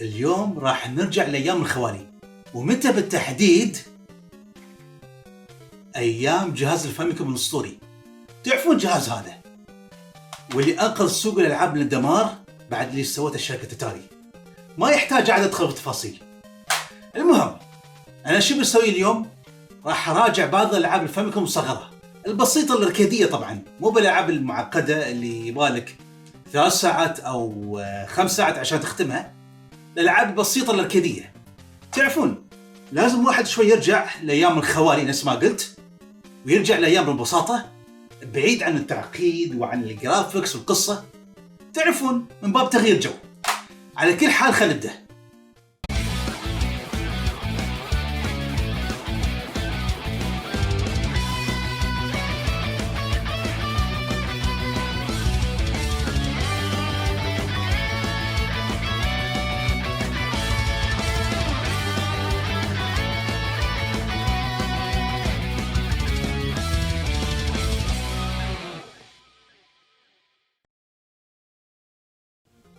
اليوم راح نرجع لأيام الخوالي، ومتى بالتحديد؟ أيام جهاز الفاميكوم الأسطوري. تعرفون الجهاز هذا واللي أنقذ سوق الألعاب من الدمار بعد اللي سوته شركة أتاري. ما يحتاج أعد أدخل في تفاصيل. المهم، أنا شو بسوي اليوم؟ راح أراجع بعض الألعاب الفاميكوم المصغرة البسيطة الأركيدية، طبعا مو بالألعاب المعقدة اللي يبالك 3 ساعات أو 5 ساعات عشان تختمها. الألعاب البسيطة الأركيدية. تعرفون لازم واحد شوي يرجع لأيام الخوالي نفس ما قلت، ويرجع لأيام البساطة بعيد عن التعقيد وعن الجرافيكس والقصة. تعرفون من باب تغيير جو. على كل حال خلينا نبدأ.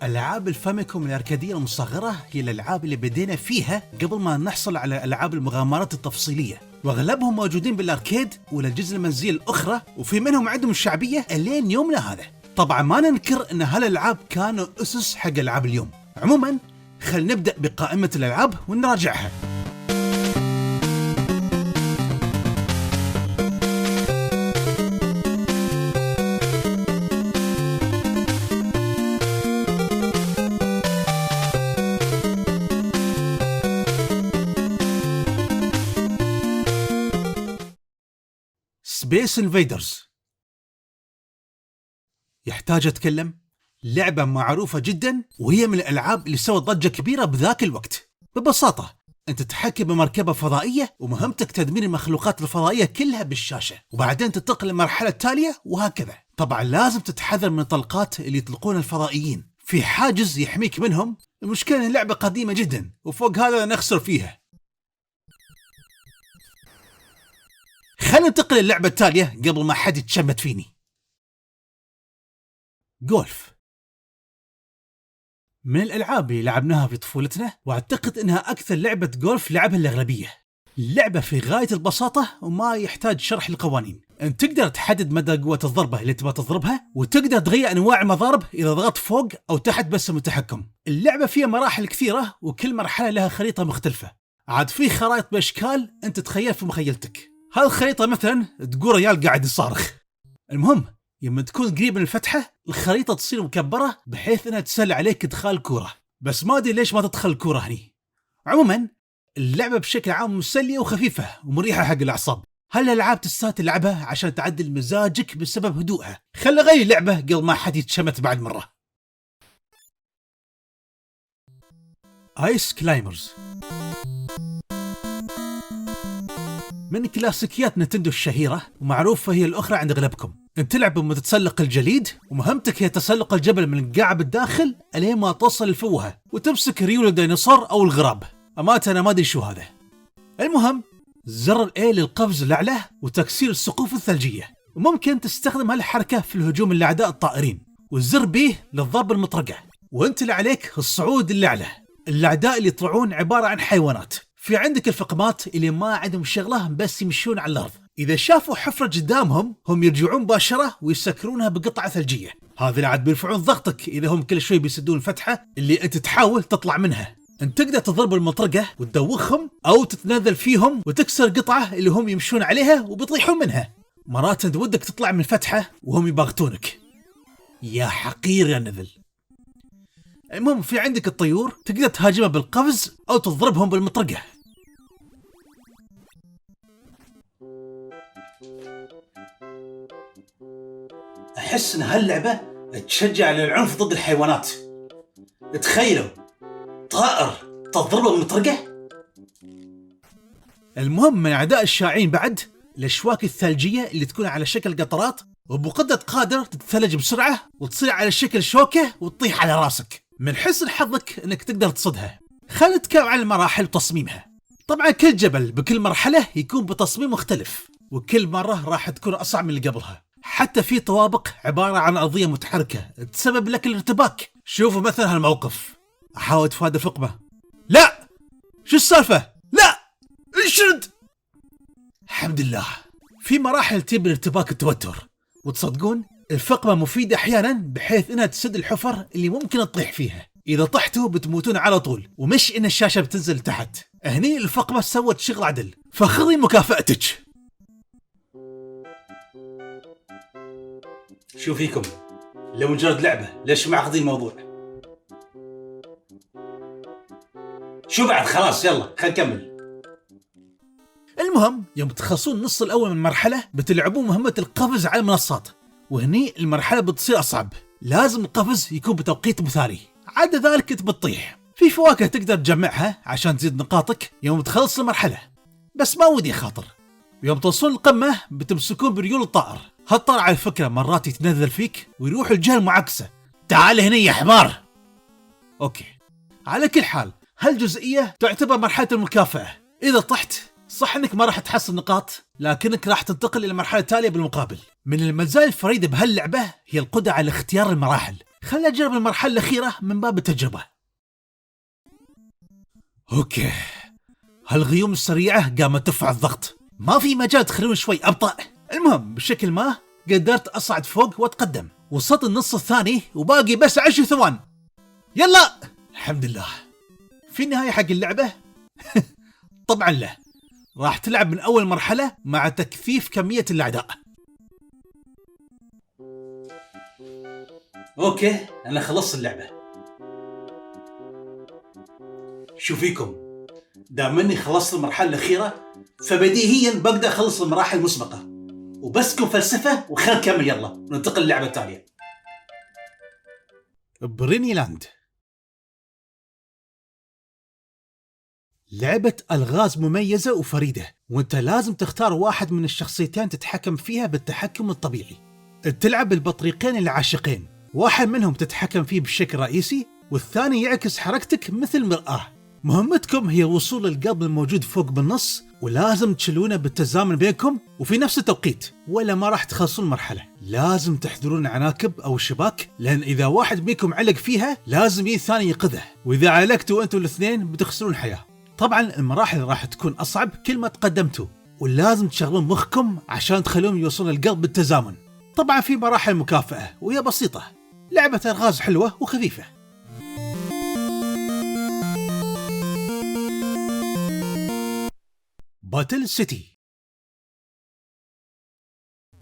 ألعاب الفاميكوم الأركادية المصغرة هي الألعاب اللي بدينا فيها قبل ما نحصل على ألعاب المغامرات التفصيلية، وأغلبهم موجودين بالأركيد والأجهزة المنزلية الأخرى، وفي منهم عندهم الشعبية لين يومنا هذا. طبعا ما ننكر أن هالألعاب كانوا أسس حق ألعاب اليوم. عموما خلينا نبدأ بقائمة الألعاب ونراجعها. سبيس انفيدرز. يحتاج أتكلم؟ لعبة معروفة جدا، وهي من الألعاب اللي سوت ضجة كبيرة بذاك الوقت. ببساطة أنت تتحكم بمركبة فضائية ومهمتك تدمير المخلوقات الفضائية كلها بالشاشة، وبعدين تنتقل للمرحلة التالية وهكذا. طبعا لازم تتحذر من الطلقات اللي يطلقون الفضائيين، في حاجز يحميك منهم. المشكلة أن اللعبة قديمة جدا، وفوق هذا نخسر فيها. خلينا ننتقل للعبة التالية قبل ما حد يتشمت فيني. جولف. من الألعاب اللي لعبناها في طفولتنا، واعتقد انها اكثر لعبة جولف لعبها الأغلبية. اللعبة في غاية البساطة وما يحتاج شرح القوانين. انت تقدر تحدد مدى قوة الضربة اللي تبغى تضربها، وتقدر تغير انواع المضارب اذا ضغطت فوق او تحت بس التحكم. اللعبة فيها مراحل كثيرة، وكل مرحلة لها خريطة مختلفة. عاد في خرائط باشكال انت تتخيل في مخيلتك. هالخريطة مثلا تقول ريال قاعد يصارخ. المهم لما تكون قريب من الفتحة الخريطة تصير مكبرة بحيث انها تسهل عليك ادخال الكورة، بس ما ادري ليش ما تدخل الكورة هني. عموما اللعبة بشكل عام مسلية وخفيفة ومريحة حق الأعصاب. هالألعاب تستاهل تلعبها عشان تعدل مزاجك بسبب هدوءها. خلي غير لعبة قبل ما حد يتشمت بعد مرة. آيس كلايمرز. من كلاسيكيات نينتندو الشهيرة ومعروفة هي الأخرى عند أغلبكم. أنت تلعب لما تتسلق الجليد، ومهمتك هي تسلق الجبل من القاع بالداخل ألين ما توصل الفوهة وتمسك ريول الديناصور أو الغراب. أمانة أنا ما أدري شو هذا. المهم زر الأي للقفز الأعلى وتكسير السقوف الثلجية، وممكن تستخدم هالحركة في الهجوم الأعداء الطائرين، والزر بيه للضرب المطرقة. وأنت اللي عليك الصعود الأعلى. الأعداء اللي يطلعون عبارة عن حيوانات. في عندك الفقمات اللي ما عندهم شغلة بس يمشون على الأرض. إذا شافوا حفرة قدامهم هم يرجعون مباشرة ويسكرونها بقطعة ثلجية. هذا اللي عاد بيرفعون ضغطك إذا هم كل شوي بيسدون الفتحة اللي أنت تحاول تطلع منها. أنت تقدر تضرب المطرقة وتدوخهم، أو تتنازل فيهم وتكسر قطعة اللي هم يمشون عليها وبيطيحون منها. مرات أنت ودك تطلع من الفتحة وهم يباغتونك. يا حقير يا نذل. المهم في عندك الطيور، تقدر تهاجمها بالقفز أو تضربهم بالمطرقة. أحس إن هاللعبة تشجع على العنف ضد الحيوانات. تخيلوا طائر تضربه بالمطرقة. المهم من أعداء الشائعين بعد الأشواك الثلجية اللي تكون على شكل قطرات، وبقدرة قادر تتثلج بسرعة وتصير على شكل شوكة وتطيح على راسك. من حسن حظك إنك تقدر تصدها. خلينا نتكلم عن المراحل وتصميمها. طبعا كل جبل بكل مرحلة يكون بتصميم مختلف، وكل مرة راح تكون أصعب من اللي قبلها. حتى في طوابق عبارة عن أرضية متحركة تسبب لك الارتباك. شوفوا مثلا هالموقف، احاول اتفادى الفقمة. لا، شو السالفة؟ لا، انشد. الحمد لله. في مراحل تجيب الارتباك التوتر، وتصدقون الفقمة مفيدة احيانا بحيث انها تسد الحفر اللي ممكن تطيح فيها. اذا طحتوا بتموتون على طول، ومش ان الشاشة بتنزل تحت. هني الفقمة سوت شغل عدل، فخذي مكافأتك. شو فيكم؟ لو مجرد لعبة ليش معقدين الموضوع؟ شو بعد؟ خلاص يلا خلينا نكمل. المهم يوم تخلصون النص الأول من المرحلة بتلعبون مهمة القفز على المنصات، وهني المرحلة بتصير أصعب. لازم القفز يكون بتوقيت مثالي، عدا ذلك انت بتطيح. في فواكه تقدر تجمعها عشان تزيد نقاطك يوم تخلص المرحلة، بس ما ودي خاطر. يوم توصلون القمة بتمسكون بريول الطائر. هالطائر على فكرة مرات يتنزل فيك ويروح الجهة المعاكسة. تعال هنا يا حمار. اوكي، على كل حال هالجزئية تعتبر مرحلة المكافأة. إذا طحت صح انك ما راح تحصل نقاط، لكنك راح تنتقل الى المرحله التاليه بالمقابل. من المزايا الفريده بهاللعبه هي القدره على اختيار المراحل. خلنا نجرب المرحله الاخيره من باب التجربه. اوكي، هالغيوم السريعه قامت ترفع الضغط، ما في مجال تخلون شوي ابطا. المهم بشكل ما قدرت اصعد فوق واتقدم. وصلت النص الثاني وباقي بس 10 ثوان. يلا الحمد لله. في النهايه حق اللعبه طبعا لا، راح تلعب من أول مرحلة مع تكثيف كمية الأعداء. أوكي، أنا خلصت اللعبة. شو فيكم؟ دام اني خلصت المرحلة الأخيرة فبديهيا بقدر أخلص المراحل المسبقة، وبسكم فلسفة وخلنا نكمل. يلا ننتقل للعبة التالية. بريني لاند، لعبة ألغاز مميزة وفريدة، وانت لازم تختار واحد من الشخصيتين تتحكم فيها بالتحكم الطبيعي. تلعب بالبطريقين العاشقين، واحد منهم تتحكم فيه بشكل رئيسي والثاني يعكس حركتك مثل مرآة. مهمتكم هي وصول القلب الموجود فوق بالنص، ولازم تشلونه بالتزامن بينكم وفي نفس التوقيت، ولا ما راح تخلصون المرحلة. لازم تحذرون عناكب أو الشباك، لأن إذا واحد منكم علق فيها لازم الثاني ينقذه، وإذا علقتوا أنتوا الاثنين بتخسرون حياة. طبعا المراحل راح تكون أصعب كل ما تقدمتوا، ولازم تشغلون مخكم عشان تخلون يوصلون القلب بالتزامن. طبعا في مراحل مكافأة وهي بسيطة. لعبة ألغاز حلوة وخفيفة. باتل سيتي،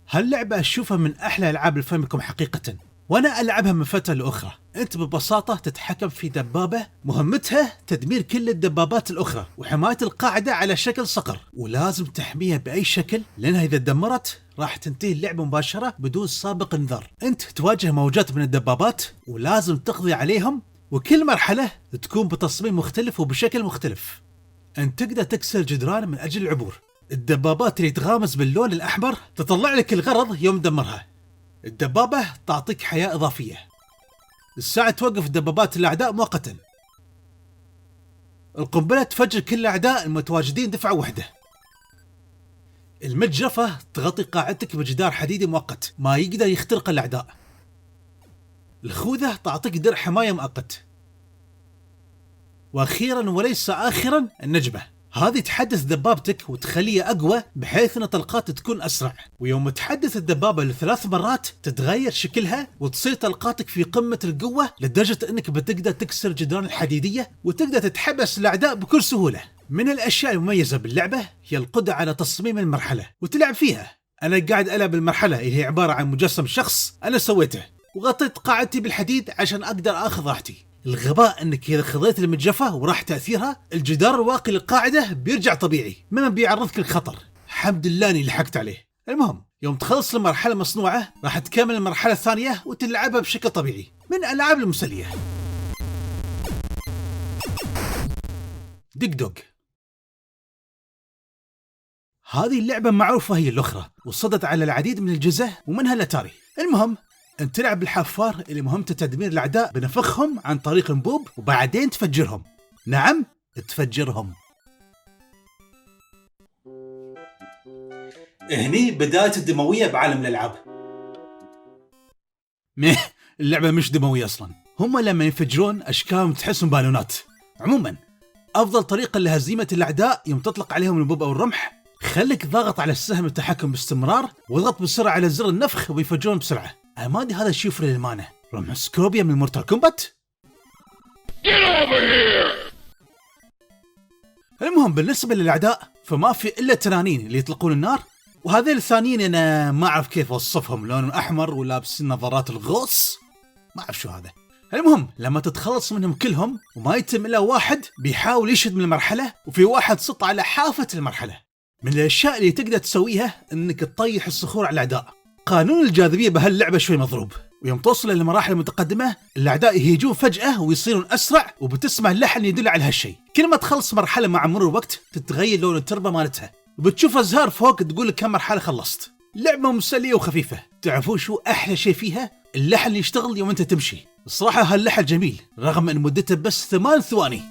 هاللعبة أشوفها من أحلى ألعاب الفاميكوم حقيقة، وأنا ألعبها من فترة لأخرى. أنت ببساطة تتحكم في دبابة مهمتها تدمير كل الدبابات الأخرى وحماية القاعدة على شكل صقر، ولازم تحميها بأي شكل لأنها إذا دمرت راح تنتهي اللعبة مباشرة بدون سابق انذار. أنت تواجه موجات من الدبابات ولازم تقضي عليهم، وكل مرحلة تكون بتصميم مختلف وبشكل مختلف. أنت تقدر تكسر جدران من أجل العبور. الدبابات اللي تغامز باللون الأحمر تطلع لك الغرض يوم دمرها. الدبابة تعطيك حياة إضافية. الساعة توقف دبابات الأعداء مؤقتا. القنبلة تفجر كل الأعداء المتواجدين دفعة واحدة. المجرفة تغطي قاعدتك بجدار حديدي مؤقت ما يقدر يخترق الأعداء. الخوذة تعطيك درع حماية مؤقت. وأخيرا وليس آخرا النجمة، هذه تحدث دبابتك وتخليها أقوى بحيث أن طلقات تكون أسرع، ويوم تحدث الدبابة ل3 مرات تتغير شكلها وتصير طلقاتك في قمة القوة لدرجة أنك بتقدر تكسر الجدران الحديدية وتقدر تتحبس الأعداء بكل سهولة. من الأشياء المميزة باللعبة هي القدرة على تصميم المرحلة وتلعب فيها. أنا قاعد ألعب المرحلة اللي هي عبارة عن مجسم شخص أنا سويته، وغطيت قاعدتي بالحديد عشان أقدر أخذ راحتي. الغباء انك اذا خذيت المجفة وراح تأثيرها الجدار الواقي للقاعدة بيرجع طبيعي مما بيعرضك للخطر. الحمد لله اني لحقت عليه. المهم يوم تخلص المرحلة المصنوعة راح تكمل المرحلة الثانية وتلعبها بشكل طبيعي. من الألعاب المسلية ديك دوغ، هذه اللعبة معروفة هي الأخرى وصدت على العديد من الجزء ومنها الأتاري. المهم أنت تلعب بالحفار اللي مهمته تدمير الأعداء بنفخهم عن طريق انبوب وبعدين تفجرهم. نعم تفجرهم. هني بداية الدموية بعالم الألعاب. اللعبة مش دموية أصلا. هم لما ينفجرون أشكالهم تحسهم بالونات. عموما أفضل طريقة لهزيمة الأعداء يوم تطلق عليهم البوب أو الرمح، خليك ضاغط على السهم التحكم باستمرار واضغط بسرعة على زر النفخ ويفجرون بسرعة. أنا ما أدري هذا شو يفرق للأمانة. رمح سكوبيا من مورتال كومبات. المهم بالنسبة للأعداء فما في إلا تنانين اللي يطلقون النار، وهذين الثانيين أنا ما أعرف كيف أوصفهم، لونهم أحمر ولابسين نظارات الغوص، ما أعرف شو هذا. المهم لما تتخلص منهم كلهم وما يتم إلا واحد بيحاول يشهد من المرحلة، وفي واحد سط على حافة المرحلة. من الأشياء اللي تقدر تسويها إنك تطيح الصخور على الأعداء. قانون الجاذبية بهاللعبة شوي مضروب، ويوم توصل للمراحل المتقدمة الأعداء يهيجون فجأة ويصيرون أسرع، وبتسمع لحن يدل على هالشيء. كل ما تخلص مرحلة مع مرور الوقت تتغير لون التربة مالتها، وبتشوف أزهار فوق تقول لك كم مرحلة خلصت. لعبة مسلية وخفيفة. تعرفون شو أحلى شيء فيها؟ اللحن اللي يشتغل يوم أنت تمشي. الصراحة هاللحن جميل رغم أن مدته بس 8 ثواني.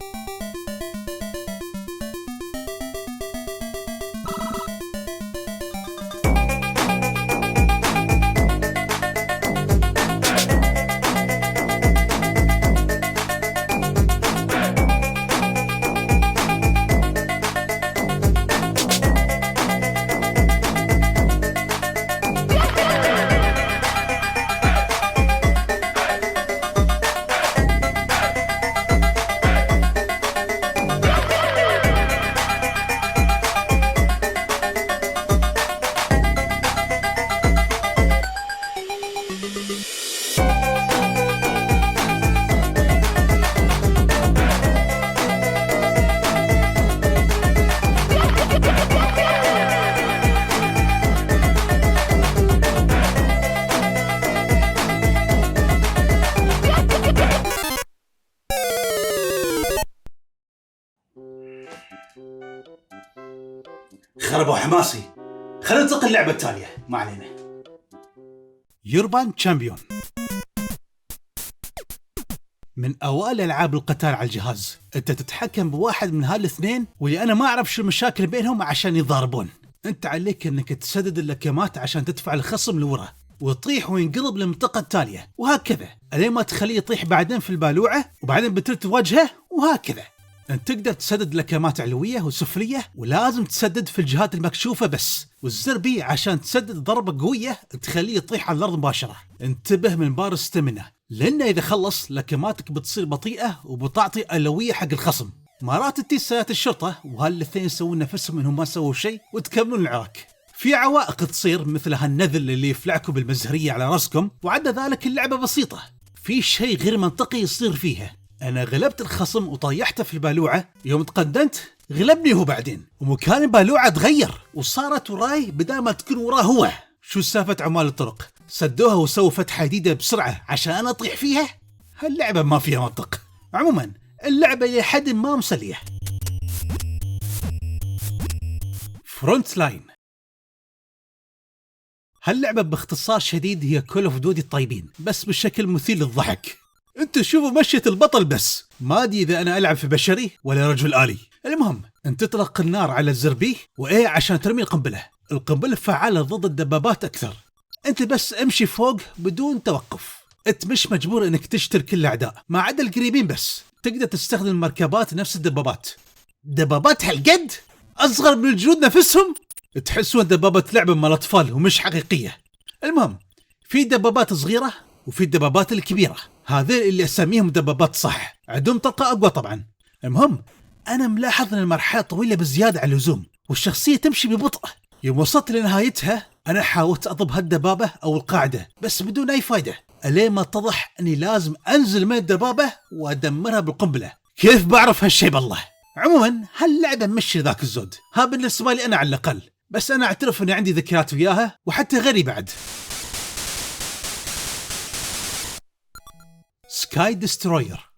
خربوا حماسي. خلينا ننتقل اللعبة التالية، ما علينا. يوربان تشامبيون من أوائل ألعاب القتال على الجهاز. أنت تتحكم بواحد من هالاثنين، واللي أنا ما أعرف شو المشاكل بينهم عشان يضاربون. أنت عليك أنك تسدد اللكمات عشان تدفع الخصم لورا ويطيح وينقلب للمنطقة التالية، وهكذا ألين ما تخليه يطيح بعدين في البالوعة، وبعدين بترد وجهه، وهكذا. أنت تقدر تسدد لكمات علوية وسفلية، ولازم تسدد في الجهات المكشوفة بس، والزر بي عشان تسدد ضربة قوية تخليه يطيح على الأرض مباشرة. انتبه من بار الستامينا، لأنه إذا خلص لكماتك بتصير بطيئة وبتعطي أولوية حق الخصم. مرات تجي سيارات الشرطة وهالاثنين يسوون نفسهم إنهم ما سووا شيء وتكملون العراك. في عوائق تصير مثل هالنذل اللي يفلعكم بالمزهرية على راسكم، وعدا ذلك اللعبة بسيطة. في شيء غير منطقي يصير فيها. أنا غلبت الخصم وطيحته في البالوعة، يوم تقدمت غلبني هو بعدين، ومكان البالوعة تغير وصارت وراي بدل ما تكون وراه هو. شو سالفة عمال الطرق؟ سدوها وسووا فتحة جديدة بسرعة عشان أنا أطيح فيها؟ هاللعبة ما فيها منطق. عموما اللعبة لحد ما مسلية. فرونت لاين. هاللعبة باختصار شديد هي كول اوف ديوتي الطيبين، بس بشكل مثير للضحك. انت شوفوا مشية البطل بس، ما ادري اذا انا العب في بشري ولا رجل آلي. المهم انت تطلق النار على الزر بي وايه عشان ترمي القنبلة. القنبلة فعالة ضد الدبابات اكثر. انت بس امشي فوق بدون توقف. انت مش مجبور انك تشتري كل الاعداء ما عدا القريبين بس. تقدر تستخدم المركبات نفس الدبابات. دبابات هالقد اصغر من الجنود نفسهم. تحسون دبابة لعبة مال اطفال ومش حقيقية. المهم في دبابات صغيرة وفي الدبابات الكبيرة، هذول اللي اسميهم دبابات صح، عندهم طاقة اقوى طبعا. المهم انا ملاحظ ان المرحلة طويلة بزيادة عن اللزوم والشخصية تمشي ببطء. يوم وصلت لنهايتها انا حاولت اضرب هالدبابة او القاعدة بس بدون اي فايدة، الين ما اتضح اني لازم انزل من الدبابة وادمرها بالقنبلة. كيف بعرف هالشي بالله؟ عموما هاللعبة مشي ذاك الزود، ها بالنسبة لي انا على الاقل، بس انا اعترف اني عندي ذكريات وياها وحتى غيري بعد. سكاي ديستروير،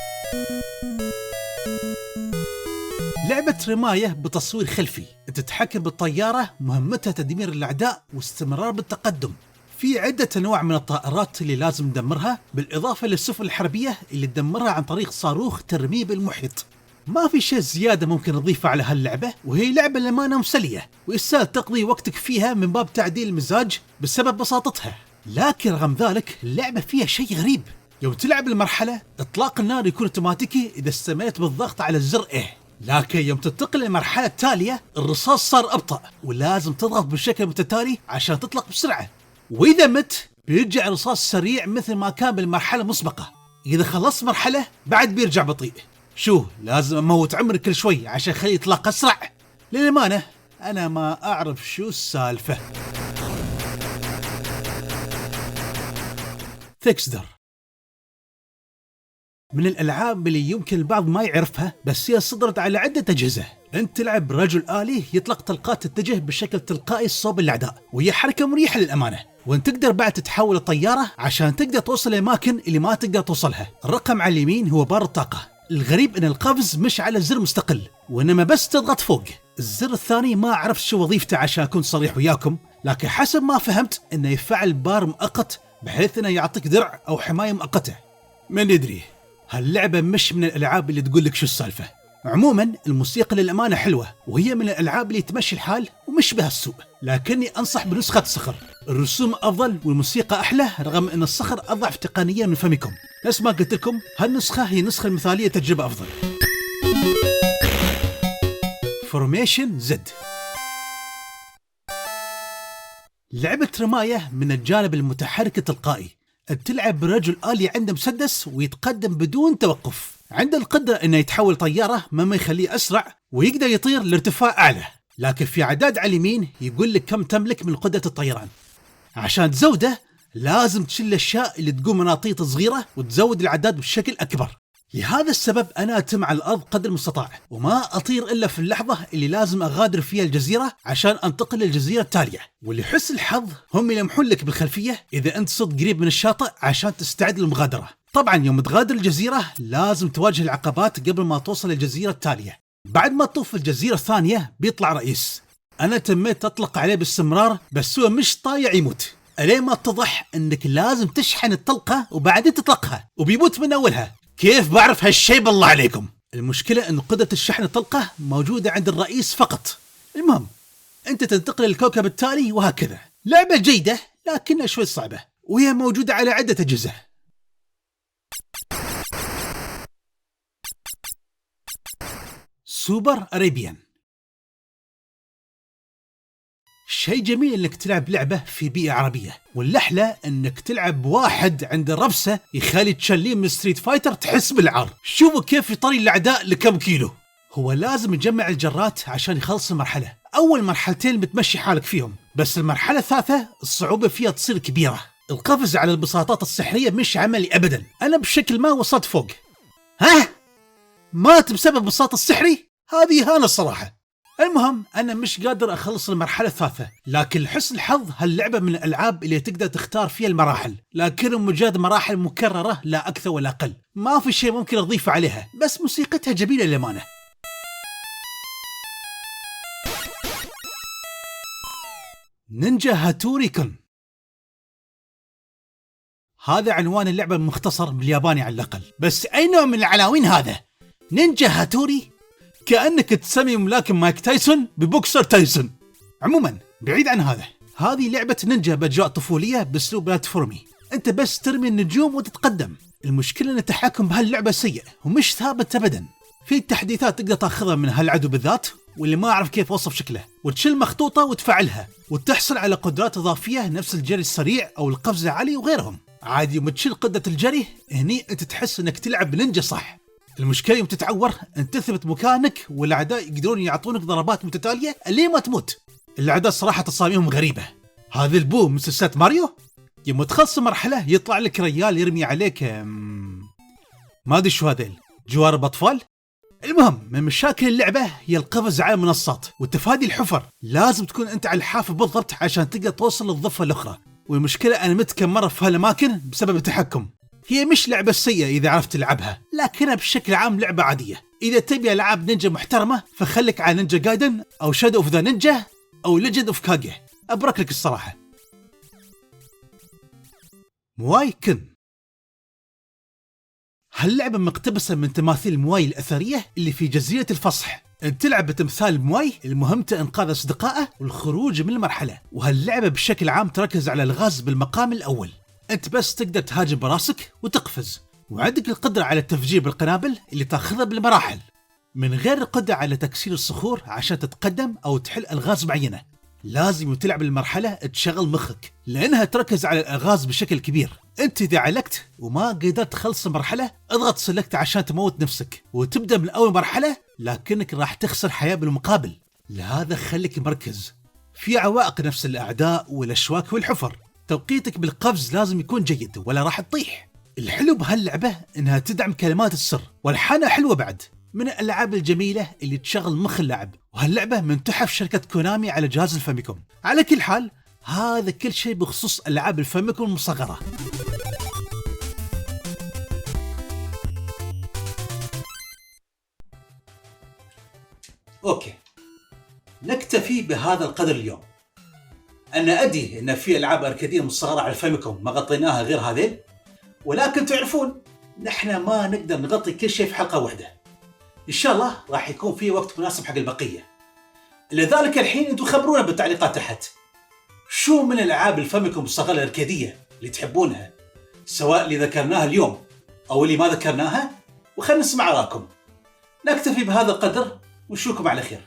لعبة رماية بتصوير خلفي. تتحكم بالطيارة مهمتها تدمير الأعداء واستمرار بالتقدم. في عدة أنواع من الطائرات اللي لازم ندمرها، بالإضافة للسفن الحربية اللي تدمرها عن طريق صاروخ ترميه بالمحيط. ما في شيء زيادة ممكن نضيفه على هاللعبة، وهي لعبة للأمانة مسلية ويستاهل تقضي وقتك فيها من باب تعديل المزاج بسبب بساطتها. لكن رغم ذلك اللعبة فيها شيء غريب، يوم تلعب المرحلة إطلاق النار يكون اوتوماتيكي إذا استمرت بالضغط على الزر A، لكن يوم تنتقل للمرحلة التالية الرصاص صار أبطأ ولازم تضغط بشكل متتالي عشان تطلق بسرعة، وإذا مت بيرجع الرصاص سريع مثل ما كان بالمرحلة المسبقة. إذا خلصت مرحلة بعد بيرجع بطيء. شو لازم أموت عمري كل شوي عشان خليه يطلق أسرع؟ للأمانة أنا ما أعرف شو السالفة. ثيكسدر من الألعاب اللي يمكن البعض ما يعرفها، بس هي صدرت على عدة أجهزة. أنت تلعب رجل آلي يطلق طلقات تتجه بشكل تلقائي صوب الأعداء، وهي حركة مريحة للأمانة. وأنت تقدر بعد تتحول لطيارة عشان تقدر توصل لأماكن اللي ما تقدر توصلها. الرقم على اليمين هو بار الطاقة. الغريب أن القفز مش على زر مستقل، وإنما بس تضغط فوق. الزر الثاني ما أعرف شو وظيفته عشان أكون صريح وياكم، لكن حسب ما فهمت إنه يفعل بار مؤقت بحيث إنه يعطيك درع أو حماية مؤقتة. من يدري، هاللعبة مش من الألعاب اللي تقول لك شو السالفة. عموما الموسيقى للأمانة حلوة، وهي من الألعاب اللي تمشي الحال ومش بها السوء، لكني أنصح بنسخة صخر. الرسوم أفضل والموسيقى أحلى، رغم أن الصخر أضعف تقنيا من فمكم. نفس ما قلت لكم هالنسخة هي النسخة المثالية تجربة أفضل. فورميشن زد لعبة رماية من الجانب المتحرك التلقائي. تلعب برجل آلي عنده مسدس ويتقدم بدون توقف. عنده القدرة انه يتحول طيارة، مما يخليه اسرع ويقدر يطير لارتفاع اعلى. لكن في عداد على اليمين يقول لك كم تملك من قدرة الطيران. عشان تزوده لازم تشيل الاشياء اللي تقوم مناطيط صغيرة وتزود العداد بشكل اكبر. لهذا السبب انا اتم على الارض قدر المستطاع، وما اطير الا في اللحظة اللي لازم اغادر فيها الجزيرة عشان انتقل للجزيرة التالية. واللي حس الحظ هم يلمحون لك بالخلفية اذا انت صرت قريب من الشاطئ عشان تستعد للمغادرة. طبعا يوم تغادر الجزيرة لازم تواجه العقبات قبل ما توصل للجزيرة التالية. بعد ما تطوف الجزيرة الثانية بيطلع رئيس. انا تميت اطلق عليه باستمرار، بس هو مش طايع يموت الين ما اتضح انك لازم تشحن الطلقة وبعدين تطلقها، وبيموت من اولها. كيف بعرف هالشي بالله عليكم؟ المشكلة ان قدرة الشحن الطلقة موجودة عند الرئيس فقط. المهم انت تنتقل للكوكب التالي وهكذا. لعبة جيدة لكنها شوي صعبة، وهي موجودة على عدة أجهزة. سوبر أريبيان شيء جميل انك تلعب لعبة في بيئة عربية، والأحلى انك تلعب واحد عند ربسة يخلي تشليه من ستريت فايتر تحس بالعار. شوفوا كيف يطري الأعداء لكم كيلو. هو لازم يجمع الجرات عشان يخلص المرحلة. أول مرحلتين بتمشي حالك فيهم، بس المرحلة الثالثة الصعوبة فيها تصير كبيرة. القفز على البساطات السحرية مش عملي أبدا. أنا بشكل ما وصلت فوق. ها؟ مات بسبب البساط السحري؟ هذه إهانة الصراحة. المهم أنا مش قادر أخلص المرحلة الثالثة، لكن لحسن الحظ هاللعبة من الألعاب اللي تقدر تختار فيها المراحل، لكن مجرد مراحل مكررة لا أكثر ولا أقل. ما في شيء ممكن أضيفه عليها، بس موسيقتها جميلة للأمانة. نينجا هاتوري كن، هذا عنوان اللعبة المختصر بالياباني على الأقل، بس أي نوع من العناوين هذا؟ نينجا هاتوري؟ كأنك تسمي ملاكم مايك تايسون ببوكسر تايسون. عموما بعيد عن هذا، هذه لعبة نينجا بأجواء طفولية بأسلوب بلاتفورمي. أنت بس ترمي النجوم وتتقدم. المشكلة أن التحكم بهاللعبة سيء ومش ثابت أبدا. في تحديثات تقدر تاخذها من هالعدو بالذات، واللي ما أعرف كيف أوصف شكله، وتشيل مخطوطة وتفعلها وتحصل على قدرات إضافية نفس الجري السريع أو القفز العالي وغيرهم. عادي يوم تشيل قدرة الجري هني أنت تحس أنك تلعب نينجا صح. المشكلة يوم تتعور أنت تثبت مكانك والأعداء يقدرون يعطونك ضربات متتالية اللي ما تموت. الأعداء صراحة تصاميمهم غريبة. هذا البو من سلسلة ماريو. يوم تخلص مرحلة يطلع لك ريال يرمي عليك ما أدري شو هذيل، جوارب أطفال. المهم من مشاكل اللعبة هي القفز على المنصات وتفادي الحفر. لازم تكون أنت على الحافة بالضبط عشان تقدر توصل للضفة الأخرى. والمشكلة أنا مت كم مرة في هالأماكن بسبب التحكم. هي مش لعبة سيئة إذا عرفت تلعبها، لكنها بشكل عام لعبة عادية. إذا تبي ألعاب نينجا محترمة فخلك على نينجا جايدن أو شادو أوف ذا نينجا أو ليجند أوف كاجي. أبرك لك الصراحة. مواي كن، هاللعبة مقتبسة من تماثيل مواي الأثرية اللي في جزيرة الفصح. تلعب بتمثال مواي المهمته إنقاذ أصدقائه والخروج من المرحلة. وهاللعبة بشكل عام تركز على الغاز بالمقام الأول. أنت بس تقدر تهاجم براسك وتقفز، وعندك القدرة على التفجير بالقنابل اللي تاخذها بالمراحل، من غير القدرة على تكسير الصخور عشان تتقدم أو تحل ألغاز معينة. لازم تلعب المرحلة تشغل مخك، لأنها تركز على الألغاز بشكل كبير. أنت إذا علقت وما قدرت تخلص المرحلة، اضغط سلكت عشان تموت نفسك وتبدأ من أول مرحلة، لكنك راح تخسر حياة بالمقابل. لهذا خليك مركز. في عوائق نفس الأعداء والأشواك والحفر، توقيتك بالقفز لازم يكون جيد ولا راح تطيح. الحلو بهاللعبة إنها تدعم كلمات السر، والحانة حلوة بعد، من الألعاب الجميلة اللي تشغل مخ اللاعب. وهاللعبة من تحف شركة كونامي على جهاز الفاميكوم. على كل حال، هذا كل شيء بخصوص ألعاب الفاميكوم المصغرة. أوكي، نكتفي بهذا القدر اليوم. أنا أدري إن في ألعاب أركادية مصغرة على الفاميكوم ما غطيناها غير هذيل، ولكن تعرفون نحن ما نقدر نغطي كل شيء في حلقة واحدة. إن شاء الله راح يكون في وقت مناسب حق البقية. لذلك الحين انتم خبرونا بالتعليقات تحت، شو من الألعاب الفاميكوم الصغيرة الأركادية اللي تحبونها، سواء اللي ذكرناها اليوم أو اللي ما ذكرناها، وخلنا نسمع آراءكم. نكتفي بهذا القدر ونشوفكم على خير.